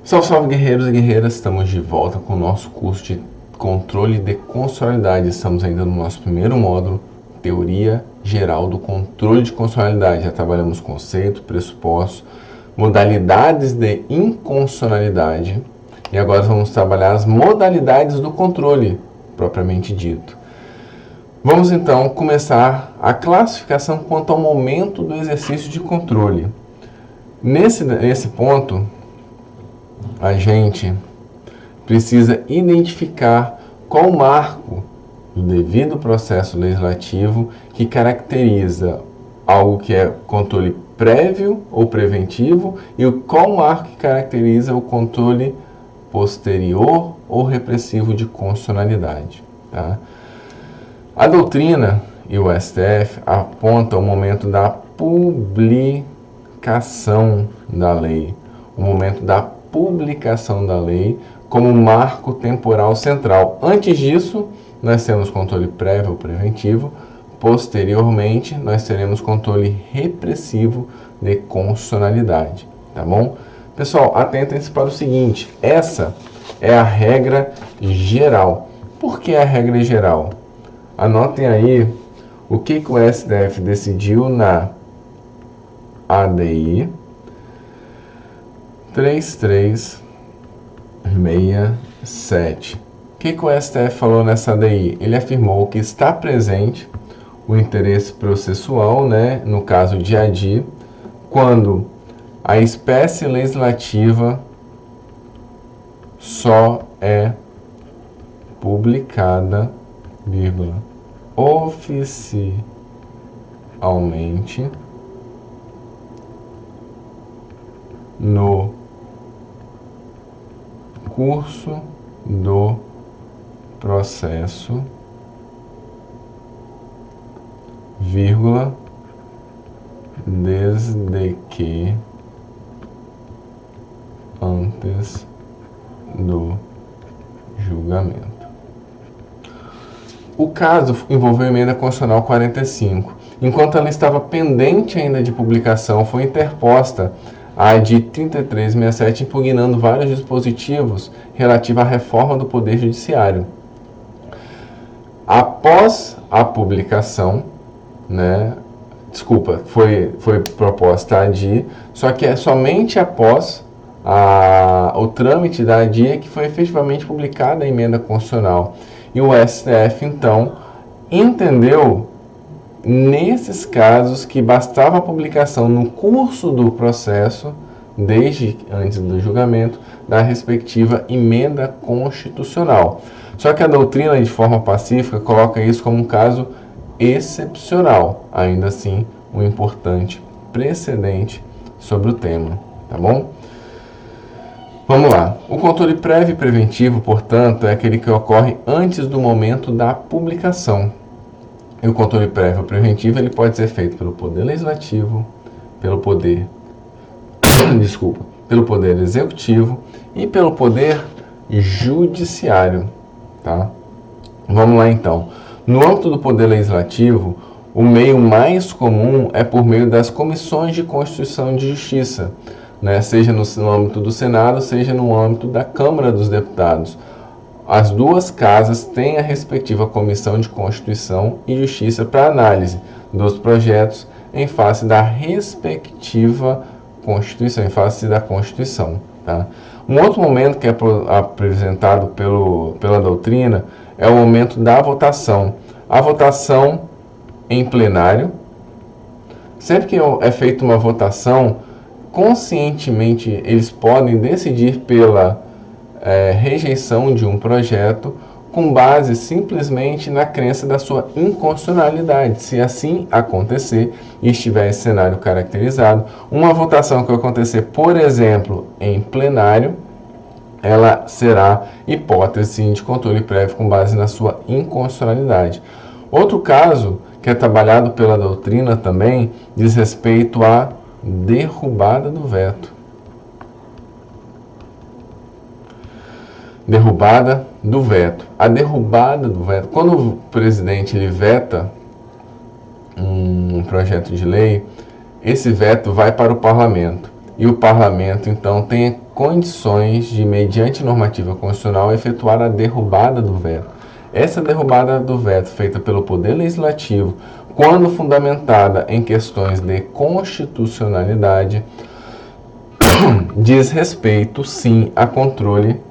Salve, salve, guerreiros e guerreiras! Estamos de volta com o nosso curso de controle de constitucionalidade. Estamos ainda no nosso primeiro módulo, teoria geral do controle de constitucionalidade. Já trabalhamos conceito, pressupostos, modalidades de inconstitucionalidade e agora vamos trabalhar as modalidades do controle, propriamente dito. Vamos então começar a classificação quanto ao momento do exercício de controle. Nesse ponto, a gente precisa identificar qual o marco do devido processo legislativo que caracteriza algo que é controle prévio ou preventivo e qual o marco que caracteriza o controle posterior ou repressivo de constitucionalidade. Tá? A doutrina e o STF apontam o momento da publicação da lei, o momento da publicação da lei como marco temporal central. Antes disso, nós temos controle prévio ou preventivo. Posteriormente, nós teremos controle repressivo de constitucionalidade. Tá bom? Pessoal, atentem-se para o seguinte: essa é a regra geral. Por que a regra geral? Anotem aí o que o STF decidiu na ADI 3367. O que o STF falou nessa ADI? Ele afirmou que está presente o interesse processual, no caso de ADI, quando a espécie legislativa só é publicada, oficialmente no curso do processo, desde que antes do julgamento. O caso envolveu a emenda constitucional 45. Enquanto ela estava pendente ainda de publicação, foi interposta a ADI 3367, impugnando vários dispositivos relativos à reforma do Poder Judiciário. Após a publicação, foi proposta a ADI, só que é somente após o trâmite da ADI que foi efetivamente publicada a emenda constitucional. E o STF, então, entendeu, nesses casos, que bastava a publicação no curso do processo, desde antes do julgamento, da respectiva emenda constitucional. Só que a doutrina, de forma pacífica, coloca isso como um caso excepcional, ainda assim, um importante precedente sobre o tema, tá bom? Vamos lá. O controle prévio e preventivo, portanto, é aquele que ocorre antes do momento da publicação. E o controle prévio ou preventivo ele pode ser feito pelo Poder Legislativo, pelo Poder Executivo e pelo Poder Judiciário. Tá? Vamos lá então. No âmbito do Poder Legislativo, o meio mais comum é por meio das comissões de Constituição e de Justiça, seja no âmbito do Senado, seja no âmbito da Câmara dos Deputados. As duas casas têm a respectiva Comissão de Constituição e Justiça para análise dos projetos em face da respectiva Constituição, em face da Constituição. Tá? Um outro momento que é apresentado pela doutrina é o momento da votação. A votação em plenário. Sempre que é feita uma votação, conscientemente eles podem decidir pela rejeição de um projeto com base simplesmente na crença da sua inconstitucionalidade. Se assim acontecer e estiver esse cenário caracterizado, uma votação que acontecer, por exemplo, em plenário, ela será hipótese de controle prévio com base na sua inconstitucionalidade. Outro caso que é trabalhado pela doutrina também diz respeito à derrubada do veto. Derrubada do veto. A derrubada do veto, quando o presidente ele veta um projeto de lei, esse veto vai para o parlamento. e o parlamento, então, tenha condições de, mediante normativa constitucional, efetuar a derrubada do veto. Essa derrubada do veto, feita pelo Poder Legislativo, quando fundamentada em questões de constitucionalidade, diz respeito, sim, a controle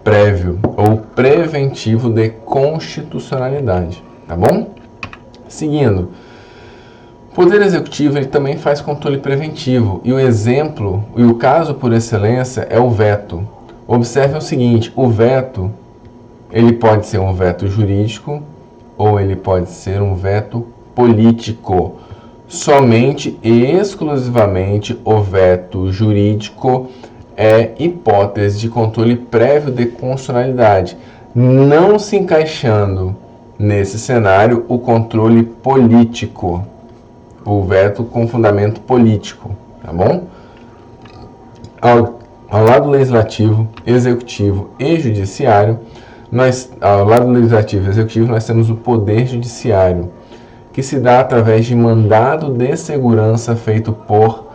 prévio ou preventivo de constitucionalidade, tá bom? Seguindo, o Poder Executivo ele também faz controle preventivo e o exemplo e o caso por excelência é o veto. Observe o seguinte, o veto ele pode ser um veto jurídico ou ele pode ser um veto político. Somente e exclusivamente o veto jurídico é hipótese de controle prévio de constitucionalidade, não se encaixando nesse cenário o controle político, o veto com fundamento político, tá bom? Ao lado legislativo, executivo e judiciário, ao lado legislativo e executivo, nós temos o poder judiciário, que se dá através de mandado de segurança feito por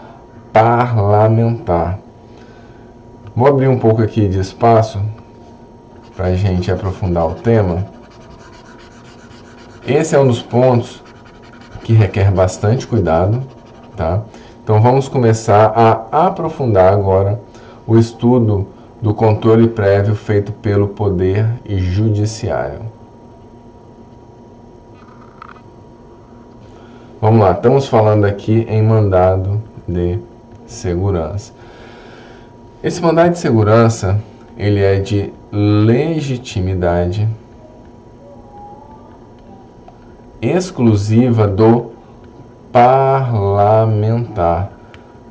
parlamentar. Vou abrir um pouco aqui de espaço para a gente aprofundar o tema. Esse é um dos pontos que requer bastante cuidado, tá? Então vamos começar a aprofundar agora o estudo do controle prévio feito pelo Poder Judiciário. Vamos lá, estamos falando aqui em mandado de segurança. Esse mandado de segurança, ele é de legitimidade exclusiva do parlamentar.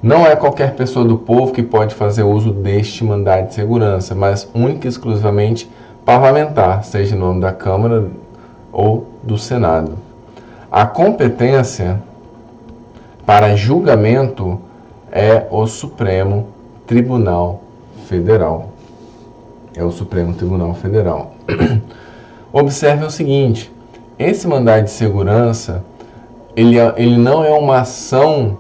Não é qualquer pessoa do povo que pode fazer uso deste mandado de segurança, mas única e exclusivamente parlamentar, seja em nome da Câmara ou do Senado. A competência para julgamento é o Supremo Tribunal Federal. É o Supremo Tribunal Federal. Observe o seguinte, esse mandado de segurança, ele não é uma ação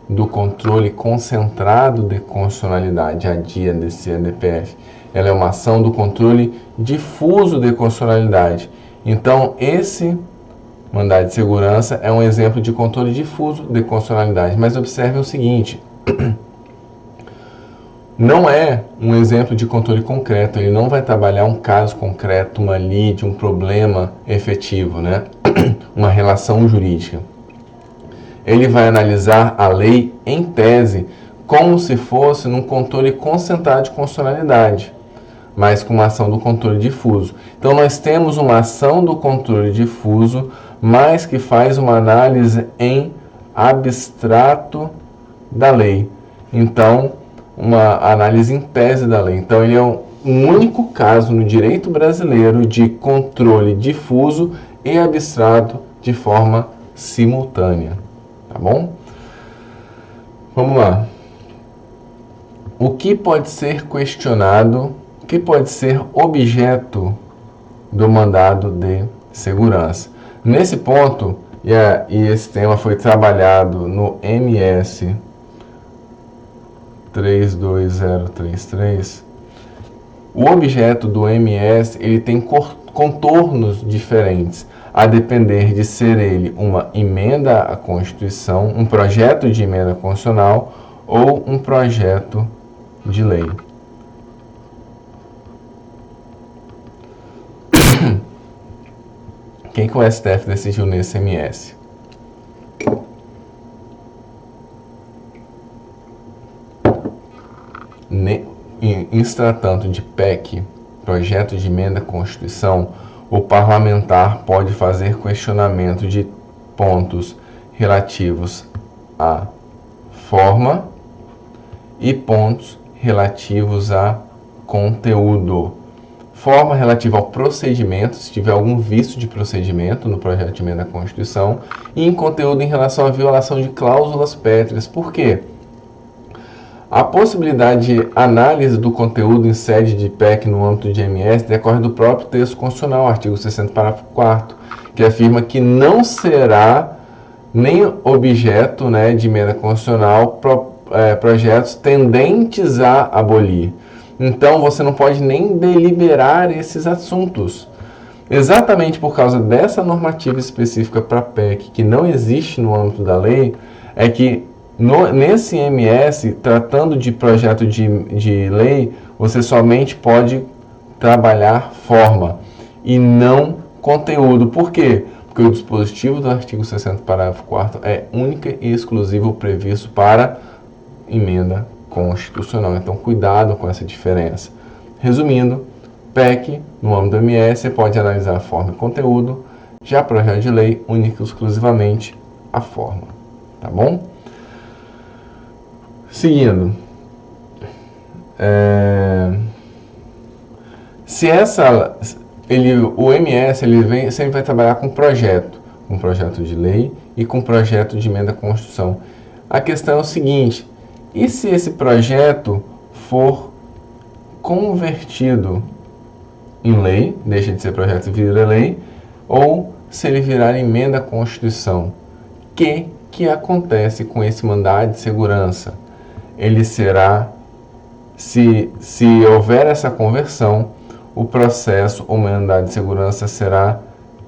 do controle concentrado de constitucionalidade, a DIA desse CNPF. Ela é uma ação do controle difuso de constitucionalidade. Então, esse mandado de segurança é um exemplo de controle difuso de constitucionalidade. Mas observe o seguinte, não é um exemplo de controle concreto, ele não vai trabalhar um caso concreto, uma lide, um problema efetivo, né? Uma relação jurídica. Ele vai analisar a lei em tese como se fosse num controle concentrado de constitucionalidade, mas com uma ação do controle difuso. Então nós temos uma ação do controle difuso, mas que faz uma análise em abstrato da lei. Então, uma análise em tese da lei. Então ele é um único caso no direito brasileiro de controle difuso e abstrato de forma simultânea. Tá bom? Vamos lá. O que pode ser questionado, o que pode ser objeto do mandado de segurança? Nesse ponto, e esse tema foi trabalhado no MS 32033, o objeto do MS ele tem contornos diferentes, a depender de ser ele uma emenda à Constituição, um projeto de emenda constitucional ou um projeto de lei. Quem que o STF decidiu nesse MS? Em se tratando de PEC, projeto de emenda à Constituição, o parlamentar pode fazer questionamento de pontos relativos à forma e pontos relativos a conteúdo. Forma relativa ao procedimento, se tiver algum vício de procedimento no projeto de emenda à Constituição, e em conteúdo em relação à violação de cláusulas pétreas. Por quê? A possibilidade de análise do conteúdo em sede de PEC no âmbito de MS decorre do próprio texto constitucional, artigo 60, parágrafo 4º, que afirma que não será nem objeto, né, de emenda constitucional, projetos tendentes a abolir. Então, você não pode nem deliberar esses assuntos. Exatamente por causa dessa normativa específica para a PEC, que não existe no âmbito da lei, é que nesse MS, tratando de projeto de lei, você somente pode trabalhar forma e não conteúdo. Por quê? Porque o dispositivo do artigo 60, parágrafo 4º é única e exclusivo previsto para emenda constitucional. Então, cuidado com essa diferença. Resumindo, PEC, no âmbito do MS, você pode analisar a forma e conteúdo, já projeto de lei, única e exclusivamente a forma. Tá bom? Seguindo. O MS sempre vai trabalhar com projeto de lei e com projeto de emenda à Constituição. A questão é o seguinte: e se esse projeto for convertido em lei, deixa de ser projeto e vira lei, ou se ele virar emenda à Constituição? Que acontece com esse mandado de segurança? Ele será, se houver essa conversão, o processo ou mandado de segurança será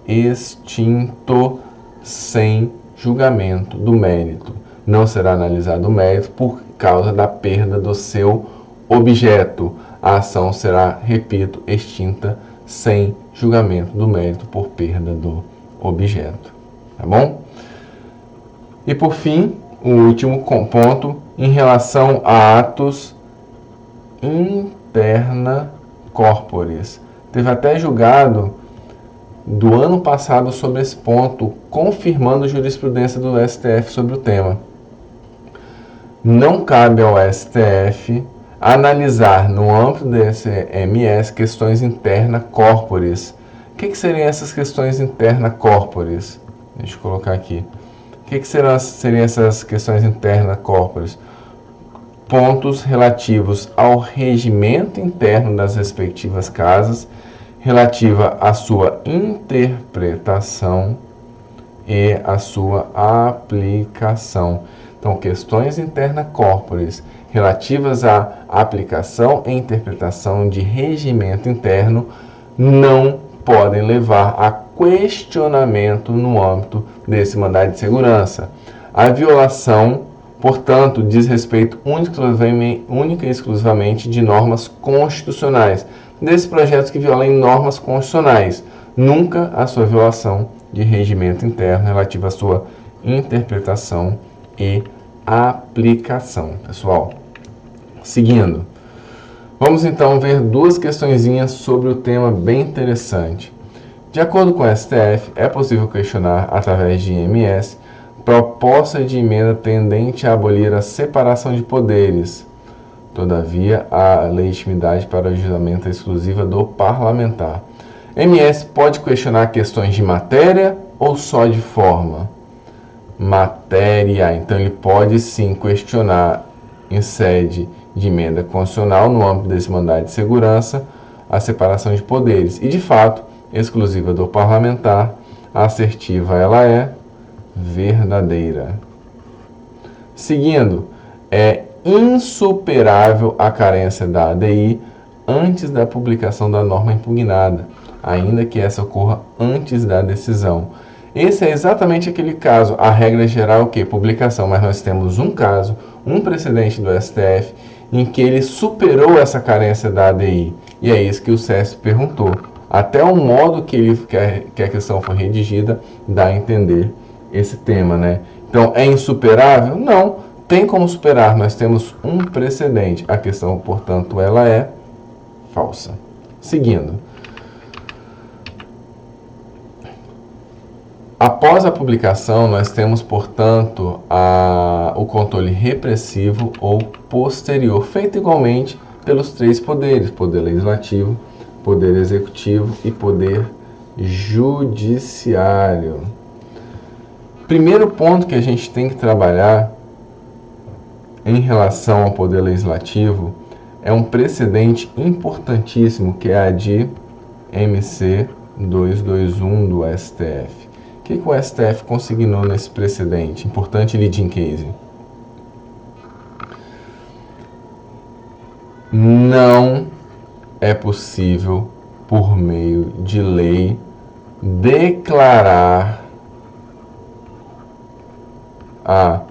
extinto sem julgamento do mérito. Não será analisado o mérito por causa da perda do seu objeto. A ação será, repito, extinta sem julgamento do mérito por perda do objeto. Tá bom? E por fim, o último ponto, em relação a atos interna corporis. Teve até julgado do ano passado sobre esse ponto, confirmando a jurisprudência do STF sobre o tema. Não cabe ao STF analisar no âmbito desse MS questões interna corporis. O que seriam essas questões interna corporis? Deixa eu colocar aqui. O que seriam essas questões interna corporis? Pontos relativos ao regimento interno das respectivas casas, relativa à sua interpretação e à sua aplicação. Então, questões interna corporis relativas à aplicação e interpretação de regimento interno não podem levar a questionamento no âmbito desse mandado de segurança. A violação, portanto, diz respeito única e exclusivamente de normas constitucionais, desses projetos que violam normas constitucionais, nunca a sua violação de regimento interno relativa à sua interpretação e aplicação. Pessoal, seguindo, vamos então ver duas questõezinhas sobre o tema bem interessante. De acordo com o STF, é possível questionar, através de IMS, proposta de emenda tendente a abolir a separação de poderes. Todavia, a legitimidade para o julgamento é exclusiva do parlamentar. MS pode questionar questões de matéria ou só de forma? Matéria. Então, ele pode sim questionar em sede de emenda constitucional, no âmbito desse mandado de segurança, a separação de poderes. E, de fato, exclusiva do parlamentar, a assertiva ela é verdadeira. Seguindo, é insuperável a carência da ADI antes da publicação da norma impugnada, ainda que essa ocorra antes da decisão. Esse é exatamente aquele caso. A regra geral é o quê? Publicação, mas nós temos um caso, um precedente do STF, em que ele superou essa carência da ADI. E é isso que o CESP perguntou. Até o modo que a questão foi redigida dá a entender esse tema, né? Então, é insuperável? Não, tem como superar. Nós temos um precedente. A questão, portanto, ela é falsa. Seguindo. Após a publicação, nós temos, portanto, o controle repressivo ou posterior, feito igualmente pelos três poderes: poder legislativo, poder executivo e poder judiciário. Primeiro ponto que a gente tem que trabalhar em relação ao poder legislativo é um precedente importantíssimo, que é a de MC 221 do STF. O que o STF consignou nesse precedente? Importante leading case. Não é possível, por meio de lei, declarar a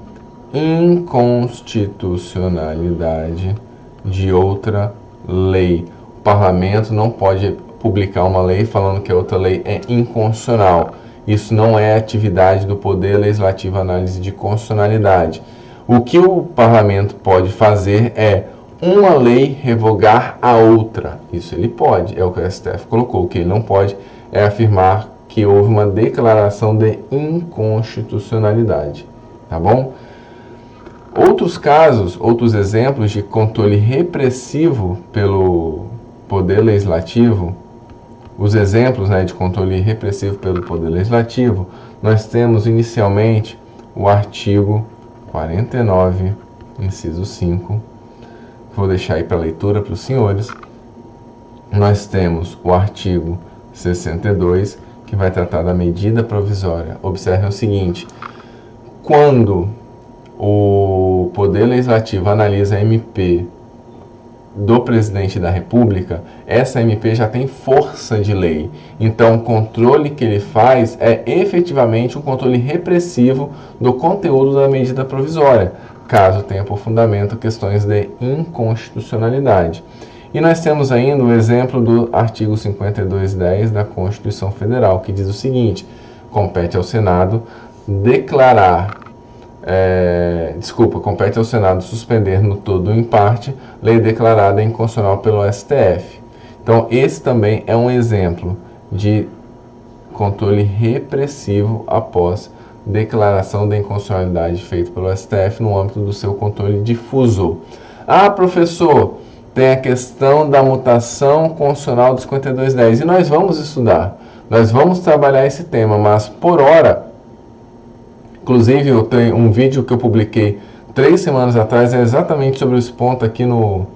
inconstitucionalidade de outra lei. O parlamento não pode publicar uma lei falando que a outra lei é inconstitucional. Isso não é atividade do Poder Legislativo, análise de constitucionalidade. O que o parlamento pode fazer é uma lei revogar a outra. Isso ele pode, é o que o STF colocou. O que ele não pode é afirmar que houve uma declaração de inconstitucionalidade. Tá bom? Outros casos, outros exemplos de controle repressivo pelo Poder Legislativo, os exemplos, né, de controle repressivo pelo Poder Legislativo, nós temos inicialmente o artigo 49, inciso 5, vou deixar aí para leitura para os senhores. Nós temos o artigo 62, que vai tratar da medida provisória. Observe o seguinte: quando o Poder Legislativo analisa a MP do Presidente da República, essa MP já tem força de lei. Então, o controle que ele faz é efetivamente um controle repressivo do conteúdo da medida provisória, caso tenha por fundamento questões de inconstitucionalidade. E nós temos ainda o exemplo do artigo 5210 da Constituição Federal, que diz o seguinte: compete ao Senado declarar compete ao Senado suspender no todo ou em parte lei declarada inconstitucional pelo STF. Então, esse também é um exemplo de controle repressivo após declaração da inconstitucionalidade feita pelo STF no âmbito do seu controle difuso. Ah, professor, tem a questão da mutação constitucional do 5210 e nós vamos estudar, nós vamos trabalhar esse tema, mas por hora, inclusive eu tenho um vídeo que eu publiquei 3 semanas atrás, é exatamente sobre esse ponto aqui no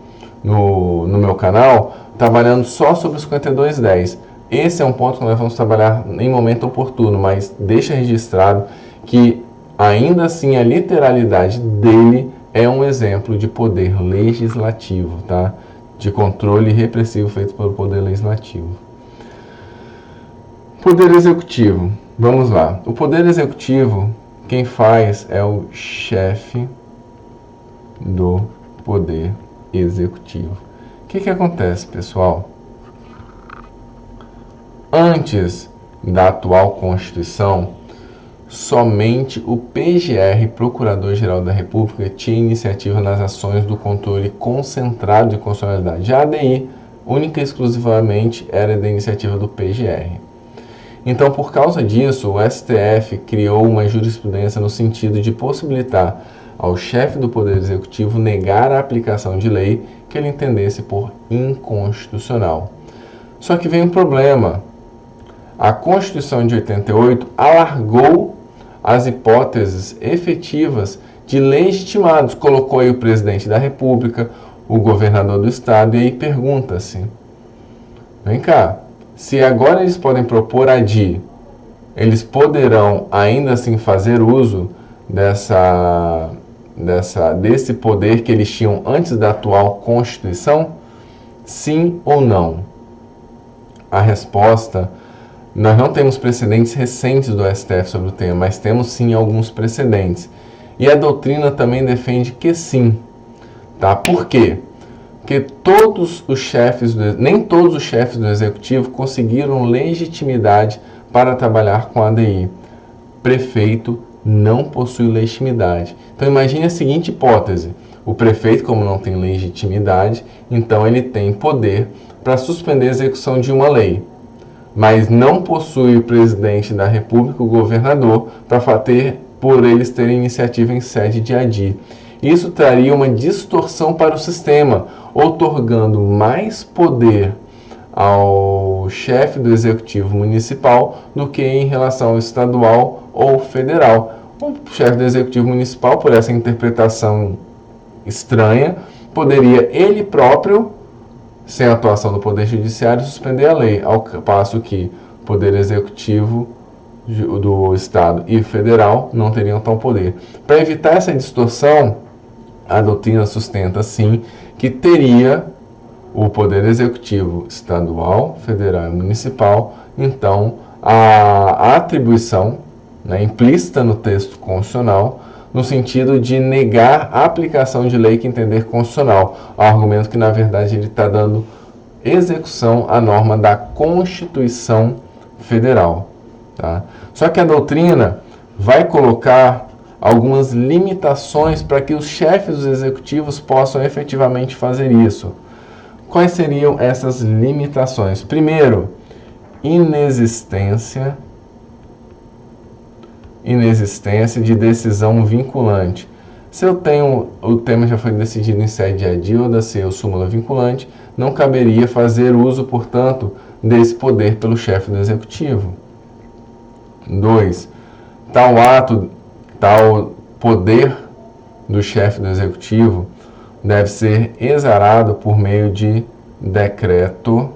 meu canal, trabalhando só sobre o 5210. Esse é um ponto que nós vamos trabalhar em momento oportuno, mas deixa registrado que ainda assim a literalidade dele é um exemplo de poder legislativo, tá? De controle repressivo feito pelo Poder Legislativo. Poder Executivo. Vamos lá. O Poder Executivo, quem faz é o chefe do Poder Executivo. O que acontece, pessoal? Antes da atual Constituição, somente o PGR, Procurador-Geral da República, tinha iniciativa nas ações do controle concentrado de constitucionalidade. Já a ADI, única e exclusivamente, era da iniciativa do PGR. Então, por causa disso, o STF criou uma jurisprudência no sentido de possibilitar ao chefe do Poder Executivo negar a aplicação de lei que ele entendesse por inconstitucional. Só que vem um problema. A Constituição de 88 alargou as hipóteses efetivas de legitimados. Colocou aí o presidente da República, o governador do estado, e aí pergunta-se, vem cá, se agora eles podem propor ADI, eles poderão ainda assim fazer uso desse poder que eles tinham antes da atual Constituição? Sim ou não? A resposta: nós não temos precedentes recentes do STF sobre o tema, mas temos sim alguns precedentes. E a doutrina também defende que sim. Tá? Por quê? Porque nem todos os chefes do Executivo conseguiram legitimidade para trabalhar com a ADI. Prefeito não possui legitimidade. Então imagine a seguinte hipótese: o prefeito, como não tem legitimidade, então ele tem poder para suspender a execução de uma lei, mas não possui o presidente da República, o governador, para ter, por eles terem iniciativa em sede de ADI. Isso traria uma distorção para o sistema, outorgando mais poder ao chefe do Executivo Municipal do que em relação ao estadual ou federal. O chefe do Executivo Municipal, por essa interpretação estranha, poderia ele próprio, sem a atuação do Poder Judiciário, suspender a lei, ao passo que o Poder Executivo do Estado e federal não teriam tal poder. Para evitar essa distorção, a doutrina sustenta, sim, que teria o poder executivo estadual, federal e municipal. Então, a atribuição, né, implícita no texto constitucional, no sentido de negar a aplicação de lei que entender constitucional, argumento que, na verdade, ele está dando execução à norma da Constituição Federal. Tá? Só que a doutrina vai colocar algumas limitações para que os chefes dos executivos possam efetivamente fazer isso. Quais seriam essas limitações? Primeiro, inexistência de decisão vinculante. Se eu tenho, o tema já foi decidido em sede adíoda, se eu súmula vinculante, não caberia fazer uso, portanto, desse poder pelo chefe do executivo. 2. Tal poder do chefe do executivo deve ser exarado por meio de decreto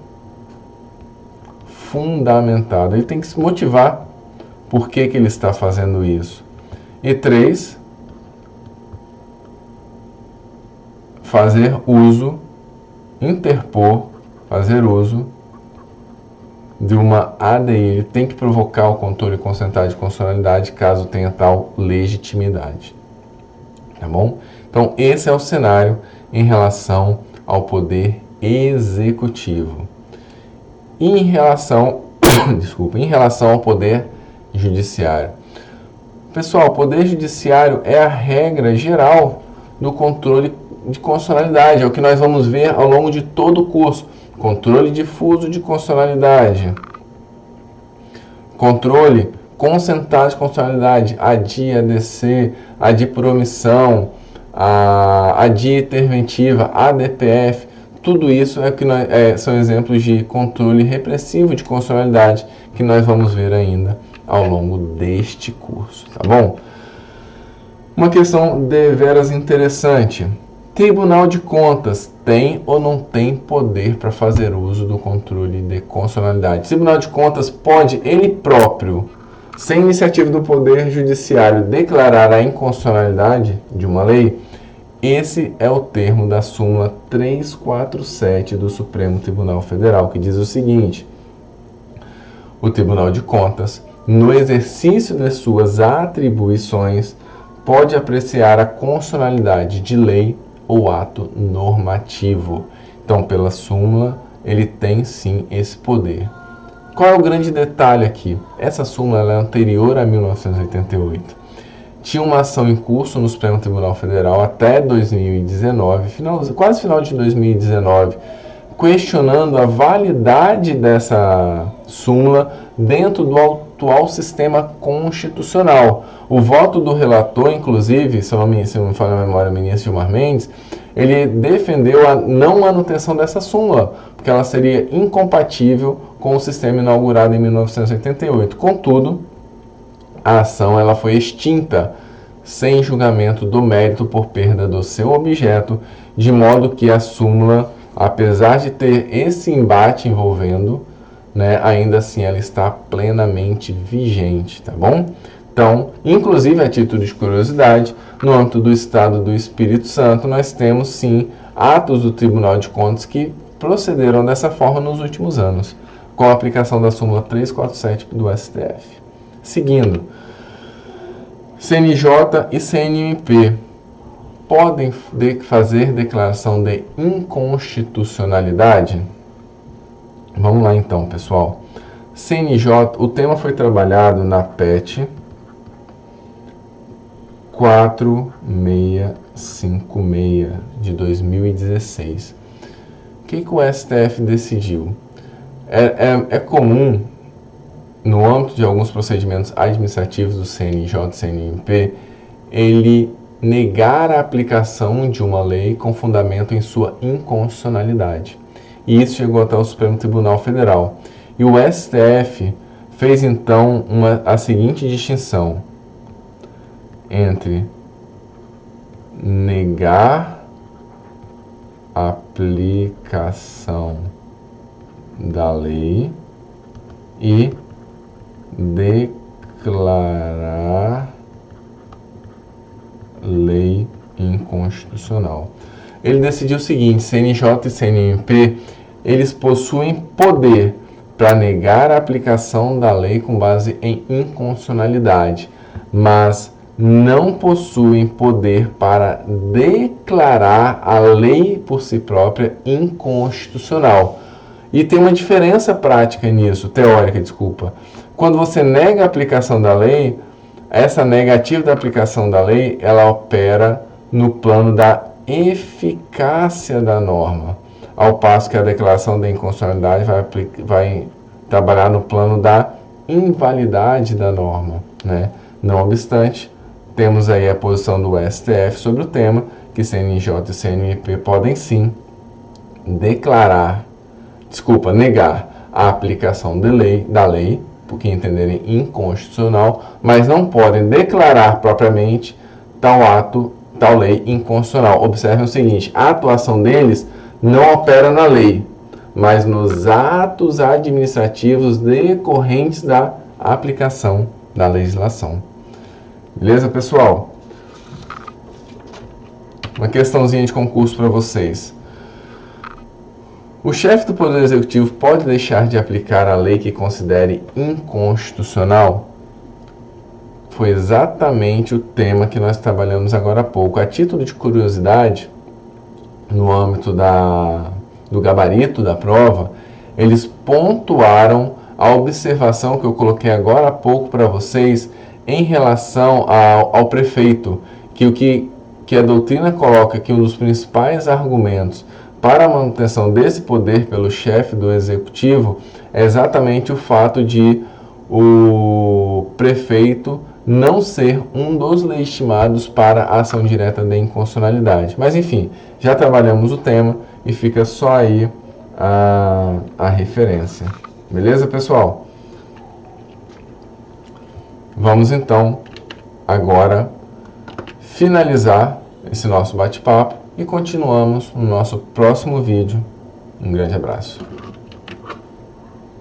fundamentado. Ele tem que se motivar por que ele está fazendo isso. E 3, fazer uso de uma ADI. Ele tem que provocar o controle concentrado de constitucionalidade caso tenha tal legitimidade. Tá bom? Então, esse é o cenário em relação ao poder executivo. Em relação ao poder judiciário. Pessoal, o poder judiciário é a regra geral do controle de constitucionalidade. É o que nós vamos ver ao longo de todo o curso. Controle difuso de constitucionalidade. Controle concentrado de constitucionalidade. ADI, ADC, ADI por omissão, ADI interventiva, ADPF. Tudo isso são exemplos de controle repressivo de constitucionalidade que nós vamos ver ainda ao longo deste curso, tá bom? Uma questão deveras interessante. Tribunal de Contas tem ou não tem poder para fazer uso do controle de constitucionalidade? Tribunal de Contas pode, ele próprio, sem iniciativa do Poder Judiciário, declarar a inconstitucionalidade de uma lei? Esse é o termo da súmula 347 do Supremo Tribunal Federal, que diz o seguinte: o Tribunal de Contas, no exercício de suas atribuições, pode apreciar a constitucionalidade de lei ou ato normativo. Então, pela súmula, ele tem sim esse poder. Qual é o grande detalhe aqui? Essa súmula é anterior a 1988. Tinha uma ação em curso no Supremo Tribunal Federal até 2019, quase final de 2019, questionando a validade dessa súmula dentro do atual sistema constitucional. O voto do relator, inclusive, se não me falha a memória, o ministro Gilmar Mendes, ele defendeu a não manutenção dessa súmula, porque ela seria incompatível com o sistema inaugurado em 1988. Contudo, a ação ela foi extinta sem julgamento do mérito por perda do seu objeto, de modo que a súmula, apesar de ter esse embate envolvendo, né, ainda assim ela está plenamente vigente, tá bom? Então, inclusive a título de curiosidade, no âmbito do Estado do Espírito Santo, nós temos sim atos do Tribunal de Contas que procederam dessa forma nos últimos anos, com a aplicação da súmula 347 do STF. Seguindo, CNJ e CNMP podem fazer declaração de inconstitucionalidade? Vamos lá então, pessoal. CNJ, o tema foi trabalhado na PET 4656 de 2016. O que o STF decidiu? É comum, no âmbito de alguns procedimentos administrativos do CNJ e CNMP, ele negar a aplicação de uma lei com fundamento em sua inconstitucionalidade. E isso chegou até o Supremo Tribunal Federal. E o STF fez então a seguinte distinção entre negar a aplicação da lei e declarar lei inconstitucional. Ele decidiu o seguinte: CNJ e CNMP, eles possuem poder para negar a aplicação da lei com base em inconstitucionalidade, mas não possuem poder para declarar a lei por si própria inconstitucional. E tem uma diferença prática nisso, teórica, desculpa. Quando você nega a aplicação da lei, essa negativa da aplicação da lei, ela opera no plano da eficácia da norma, ao passo que a declaração da inconstitucionalidade vai trabalhar no plano da invalidade da norma, né? Não obstante, temos aí a posição do STF sobre o tema, que CNJ e CNMP podem sim negar a aplicação da lei, porque entenderem inconstitucional, mas não podem declarar propriamente tal lei inconstitucional. Observem o seguinte: a atuação deles não opera na lei, mas nos atos administrativos decorrentes da aplicação da legislação. Beleza, pessoal? Uma questãozinha de concurso para vocês. O chefe do Poder Executivo pode deixar de aplicar a lei que considere inconstitucional? Foi exatamente o tema que nós trabalhamos agora há pouco. A título de curiosidade, no âmbito do gabarito da prova, eles pontuaram a observação que eu coloquei agora há pouco para vocês em relação ao prefeito, que a doutrina coloca que um dos principais argumentos para a manutenção desse poder pelo chefe do executivo é exatamente o fato de o prefeito não ser um dos legitimados para a ação direta de inconstitucionalidade. Mas enfim, já trabalhamos o tema e fica só aí a referência. Beleza, pessoal? Vamos então agora finalizar esse nosso bate-papo e continuamos no nosso próximo vídeo. Um grande abraço.